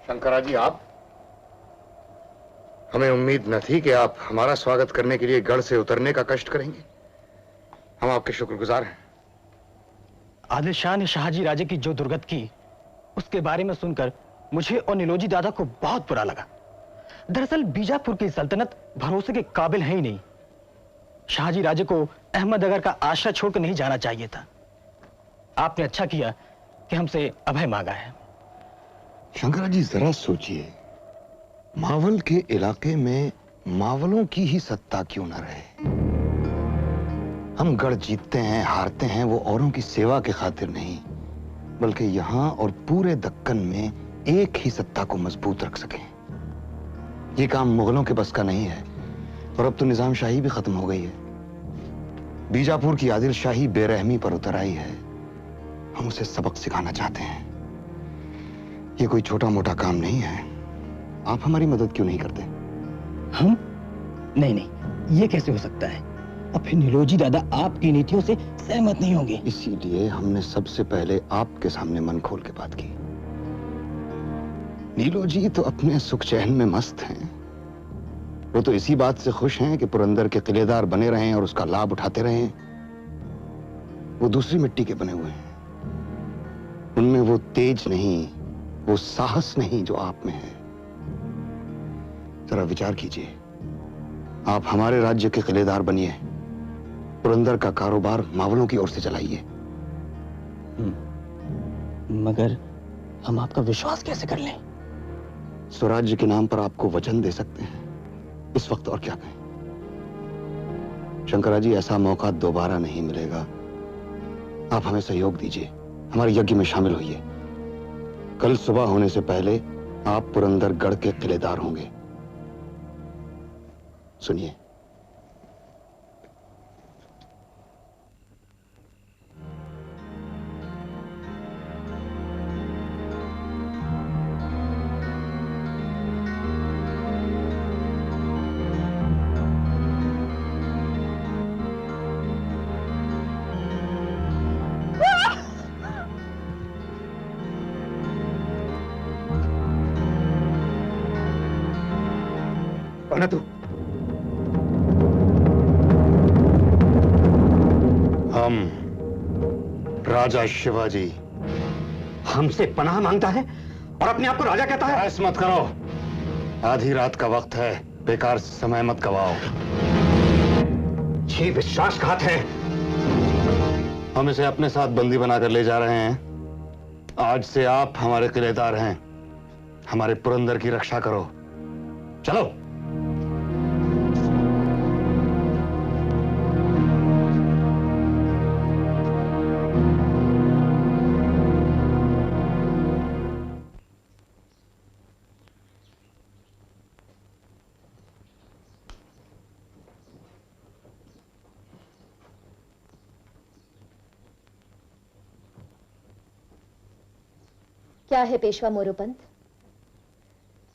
शंकरा जी, आप? हमें उम्मीद न थी कि आप हमारा स्वागत करने के लिए गढ़ से उतरने का कष्ट करेंगे। हम आपके शुक्रगुजार हैं। आदिल शाह ने शाहजी राजे की जो दुर्गत की, उसके बारे में सुनकर मुझे और नीलोजी दादा को बहुत बुरा लगा। दरअसल बीजापुर की सल्तनत भरोसे के काबिल है ही नहीं। शाहजी राजे को अहमदनगर का आश्रय छोड़कर नहीं जाना चाहिए था। आपने अच्छा किया कि हमसे अभय मांगा है। शंकरा जी, जरा सोचिए, मावल के इलाके में मावलों की ही सत्ता क्यों न रहे? हम गढ़ जीतते हैं, हारते हैं, वो औरों की सेवा के खातिर नहीं, बल्कि यहां और पूरे दक्कन में एक ही सत्ता को मजबूत रख सकें। ये काम मुगलों के बस का नहीं है, और अब तो निजाम शाही भी खत्म हो गई है। बीजापुर की आदिल शाही बेरहमी पर उतर आई है। हम उसे सबक सिखाना चाहते हैं। ये कोई छोटा मोटा काम नहीं है। आप हमारी मदद क्यों नहीं करते? हम? नहीं, ये कैसे हो सकता है? अब फिर नीलोजी दादा आपकी नीतियों से सहमत नहीं होंगे। इसीलिए हमने सबसे पहले आपके सामने मन खोल के बात की। नीलोजी तो अपने सुख चैन में मस्त हैं। वो तो इसी बात से खुश हैं कि पुरंदर के किलेदार बने रहें और उसका लाभ उठाते रहें। वो दूसरी मिट्टी के बने हुए हैं। उनमें वो तेज नहीं, वो साहस नहीं जो आप में है। जरा विचार कीजिए, आप हमारे राज्य के किलेदार बनिए, पुरंदर का कारोबार मावलों की ओर से चलाइए। मगर हम आपका विश्वास कैसे कर लें? स्वराज्य के नाम पर आपको वचन दे सकते हैं, इस वक्त और क्या कहें। शंकरा जी, ऐसा मौका दोबारा नहीं मिलेगा। आप हमें सहयोग दीजिए, हमारे यज्ञ में शामिल होइए। कल सुबह होने से पहले आप पुरंदर गढ़ के किलेदार होंगे। सुनिए, तू हम राजा शिवाजी हमसे पनाह मांगता है और अपने आप को राजा कहता है। बहस मत करो, आधी रात का वक्त है, बेकार समय मत गवाओ। ये विश्वासघात है। हम इसे अपने साथ बंदी बनाकर ले जा रहे हैं। आज से आप हमारे किलेदार हैं। हमारे पुरंदर की रक्षा करो। चलो। क्या है पेशवा मोरोपंत?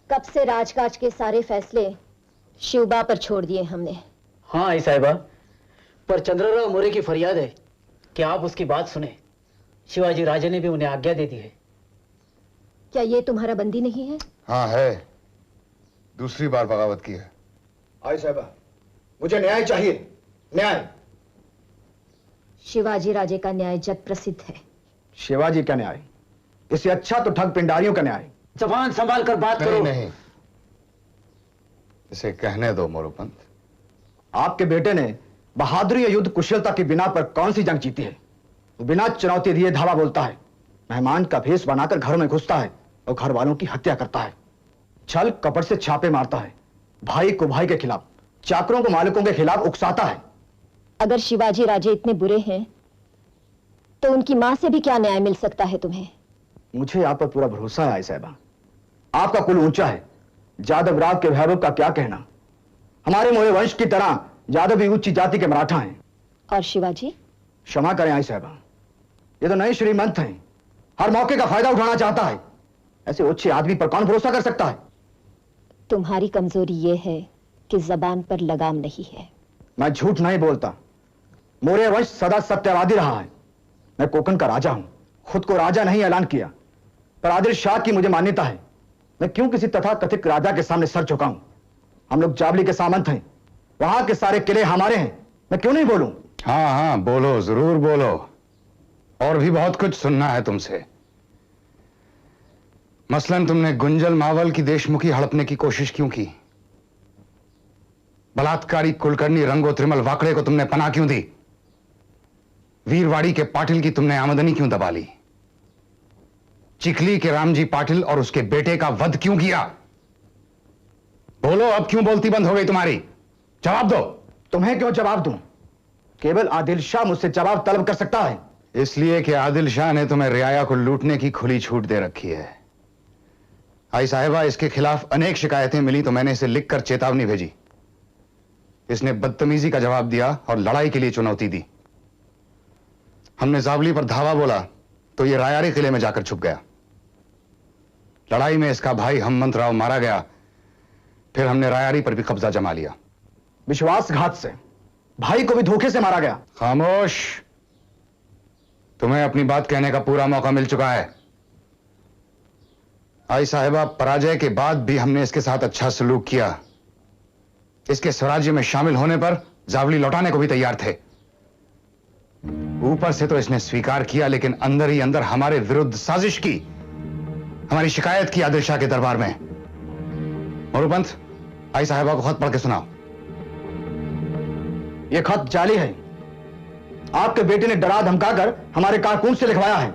कब से राजकाज के सारे फैसले शिवबा पर छोड़ दिए हमने। हाँ आई साहिबा, पर चंद्रराव मोरे की फरियाद है कि आप उसकी बात सुने। शिवाजी राजे ने भी उन्हें आज्ञा दे दी है। क्या ये तुम्हारा बंदी नहीं है? हाँ है, दूसरी बार बगावत की है। आई साहिबा, मुझे न्याय चाहिए, न्याय। शिवाजी राजे का न्याय जग प्रसिद्ध है। शिवाजी का न्याय? इससे अच्छा तो ठग पिंडारियों का न्याय। जबान संभाल कर बात करो। नहीं, इसे कहने दो मोरोपंत। आपके बेटे ने बहादुरी या युद्ध कुशलता की बिना पर कौन सी जंग जीती है? वो बिना चुनौती दिए धावा बोलता है, मेहमान का भेष बनाकर घरों में घुसता है और घर वालों की हत्या करता है, छल कपट से छापे मारता है, भाई को भाई के खिलाफ, चाकरों को मालिकों के खिलाफ उकसाता है। अगर शिवाजी राजे इतने बुरे हैं तो उनकी मां से भी क्या न्याय मिल सकता है तुम्हें? मुझे आप पर पूरा भरोसा है आई साहिबा। आपका कुल ऊंचा है, जादव राग के वैभव का क्या कहना। हमारे मोरे वंश की तरह जादव भी उच्च जाति के मराठा हैं। और शिवाजी? क्षमा करें आई साहिबा, ये तो नए श्रीमंत हैं, हर मौके का फायदा उठाना चाहता है। ऐसे उच्च आदमी पर कौन भरोसा कर सकता है? तुम्हारी कमजोरी यह है कि जबान पर लगाम नहीं है। मैं झूठ नहीं बोलता। मोरे वंश सदा सत्यवादी रहा है। मैं कोकण का राजा हूं, खुद को राजा नहीं ऐलान किया, पर आदिल शाह की मुझे मान्यता है। मैं क्यों किसी तथाकथित राजा के सामने सर झुकाऊं? हम लोग जावली के सामंत हैं, वहां के सारे किले हमारे हैं, मैं क्यों नहीं बोलूं? हाँ हाँ बोलो, जरूर बोलो, और भी बहुत कुछ सुनना है तुमसे। मसलन तुमने गुंजल मावल की देशमुखी हड़पने की कोशिश क्यों की? बलात्कारी कुलकर्णी रंगो त्रिमल वाकड़े को तुमने पनाह क्यों दी? वीरवाड़ी के पाटिल की तुमने आमदनी क्यों दबा ली? चिखली के रामजी पाटिल और उसके बेटे का वध क्यों किया? बोलो, अब क्यों बोलती बंद हो गई तुम्हारी? जवाब दो। तुम्हें क्यों जवाब दूं? केवल आदिल शाह मुझसे जवाब तलब कर सकता है। इसलिए कि आदिल शाह ने तुम्हें रियाया को लूटने की खुली छूट दे रखी है। आई साहिबा, इसके खिलाफ अनेक शिकायतें मिली तो मैंने इसे लिखकर चेतावनी भेजी। इसने बदतमीजी का जवाब दिया और लड़ाई के लिए चुनौती दी। हमने जावली पर धावा बोला तो यह रायारी किले में जाकर छुप गया। लड़ाई में इसका भाई हम्मंत राव मारा गया, फिर हमने रायारी पर भी कब्जा जमा लिया। विश्वासघात से भाई को भी धोखे से मारा गया। खामोश, तुम्हें अपनी बात कहने का पूरा मौका मिल चुका है। आई साहिबा, पराजय के बाद भी हमने इसके साथ अच्छा सलूक किया। इसके स्वराज्य में शामिल होने पर जावली लौटाने को भी तैयार थे। ऊपर से तो इसने स्वीकार किया, लेकिन अंदर ही अंदर हमारे विरुद्ध साजिश की, हमारी शिकायत की आदिल शाह के दरबार में। मोरूपंत, आई साहिबा को खत पढ़ के सुनाओ। यह खत जाली है। आपके बेटे ने डरा धमकाकर हमारे कारकुन से लिखवाया है।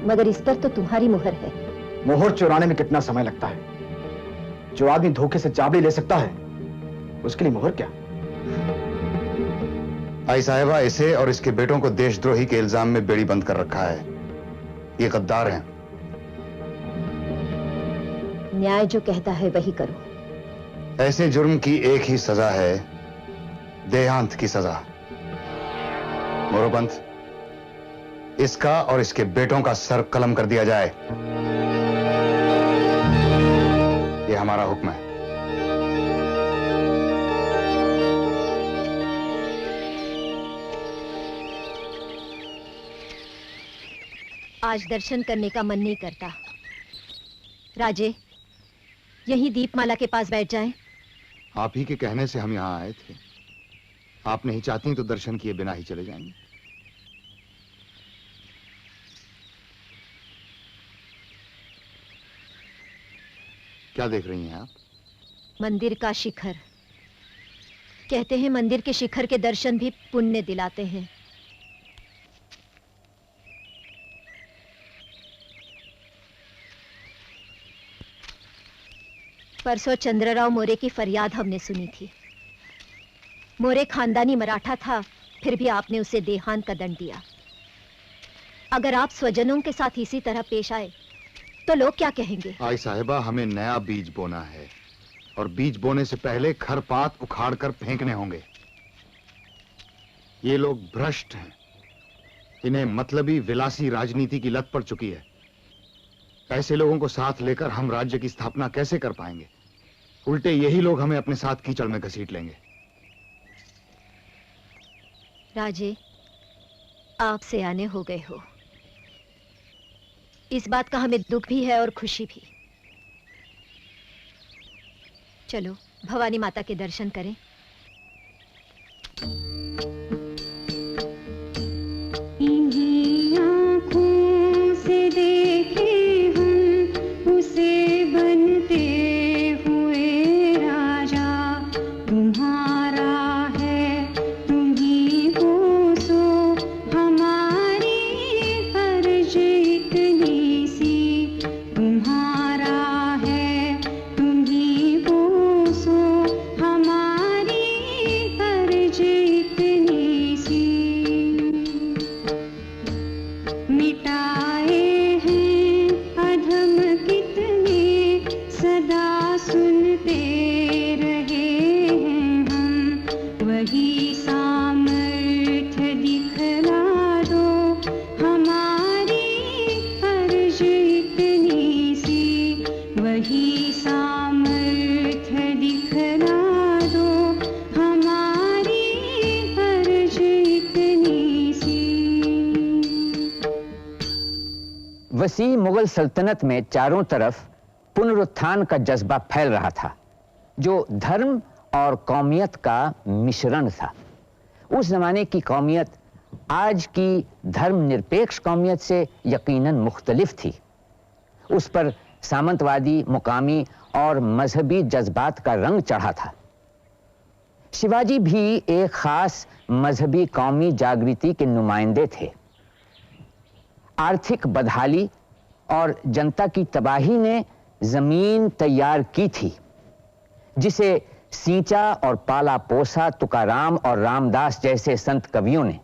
मगर इस पर तो तुम्हारी मुहर है। मोहर चुराने में कितना समय लगता है? जो आदमी धोखे से जावली ले सकता है, उसके लिए मोहर क्या? आई साहिबा, इसे और इसके बेटों को देशद्रोही के इल्जाम में बेड़ी बंद कर रखा है। ये गद्दार हैं। न्याय जो कहता है वही करो। ऐसे जुर्म की एक ही सजा है, देहांत की सजा। मोरोपंत, इसका और इसके बेटों का सर कलम कर दिया जाए। यह हमारा हुक्म है। आज दर्शन करने का मन नहीं करता। राजे, यहीं दीपमाला के पास बैठ जाएं। आप ही के कहने से हम यहां आए थे। आप नहीं चाहती तो दर्शन किए बिना ही चले जाएंगे। क्या देख रही हैं आप? मंदिर का शिखर। कहते हैं मंदिर के शिखर के दर्शन भी पुण्य दिलाते हैं। परसों चंद्रराव मोरे की फरियाद हमने सुनी थी। मोरे खानदानी मराठा था, फिर भी आपने उसे देहांत का दंड दिया। अगर आप स्वजनों के साथ इसी तरह पेश आए तो लोग क्या कहेंगे? आई साहिबा, हमें नया बीज बोना है और बीज बोने से पहले खरपात उखाड़ कर फेंकने होंगे। ये लोग भ्रष्ट हैं। इन्हें मतलबी विलासी राजनीति की लत पड़ चुकी है। ऐसे लोगों को साथ लेकर हम राज्य की स्थापना कैसे कर पाएंगे? उल्टे यही लोग हमें अपने साथ कीचड़ में घसीट लेंगे। राजे, आप सयाने हो गए हो। इस बात का हमें दुख भी है और खुशी भी। चलो भवानी माता के दर्शन करें। इन्हीं आँखों से देखे हम उसे बनते हुए राजा। तुम्हारा है तुम ही पोसो हमारी फर्ज इतनी सी। तुम्हारा है तुम ही पोसो हमारी वसी मुगल सल्तनत में चारों तरफ पुनरुत्थान का जज्बा फैल रहा था, जो धर्म और कौमियत का मिश्रण था। उस जमाने की कौमियत आज की धर्मनिरपेक्ष कौमियत से यकीनन मुख्तलिफ थी। उस पर सामंतवादी, मुकामी और मजहबी जज्बात का रंग चढ़ा था। शिवाजी भी एक खास मजहबी कौमी जागृति के नुमाइंदे थे। आर्थिक बदहाली और जनता की तबाही ने जमीन तैयार की थी, जिसे सींचा और पाला पोसा तुकाराम और रामदास जैसे संत कवियों ने,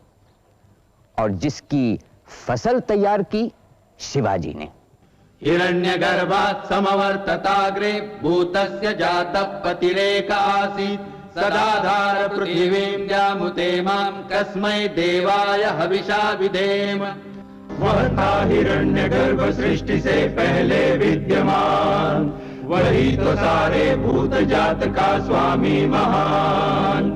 और जिसकी फसल तैयार की शिवाजी ने। हिरण्यगर्भात् समवर्तताग्रे भूतस्य जातः पतिरेक आसीत् सदाधार पृथिवीं जामुते मां कस्मै देवाय हविषा विधेम। वह था हिरण्यगर्भ सृष्टि से पहले विद्यमान, वही तो सारे भूत जात का स्वामी महान,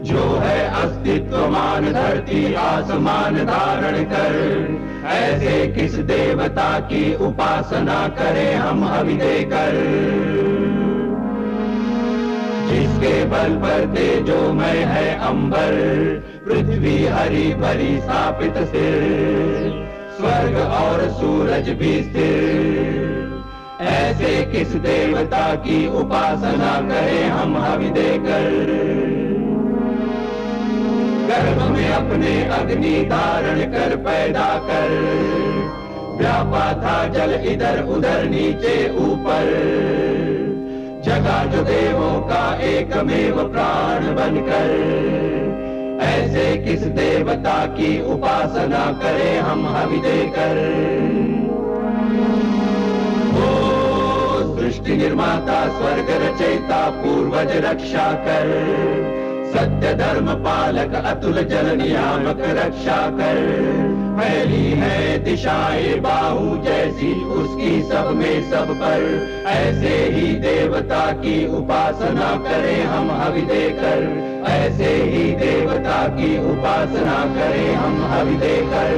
जो है अस्तित्वमान धरती आसमान धारण कर। ऐसे किस देवता की उपासना करें हम हवि देकर, जिसके बल पर तेजोमय है अंबर, पृथ्वी हरी भरी स्थापित सिर, स्वर्ग और सूरज भी स्थिर। ऐसे किस देवता की उपासना करें हम हवि देकर। गर्भ में अपने अग्नि धारण कर पैदा कर, व्यापा था जल इधर उधर नीचे ऊपर, जगा जो देवों का एकमेव प्राण बनकर। ऐसे किस देवता की उपासना करें हम हवि देकर। ओ सृष्टि निर्माता स्वर्ग रचयिता पूर्वज रक्षा कर, सत्य धर्म पालक अतुल जल नियामक रक्षा कर। फैली है दिशाएं बाहु जैसी उसकी सब में सब पर, ऐसे ही देवता की उपासना करें हम हवि देकर। ऐसे ही देवता की उपासना करें हम हवि देकर।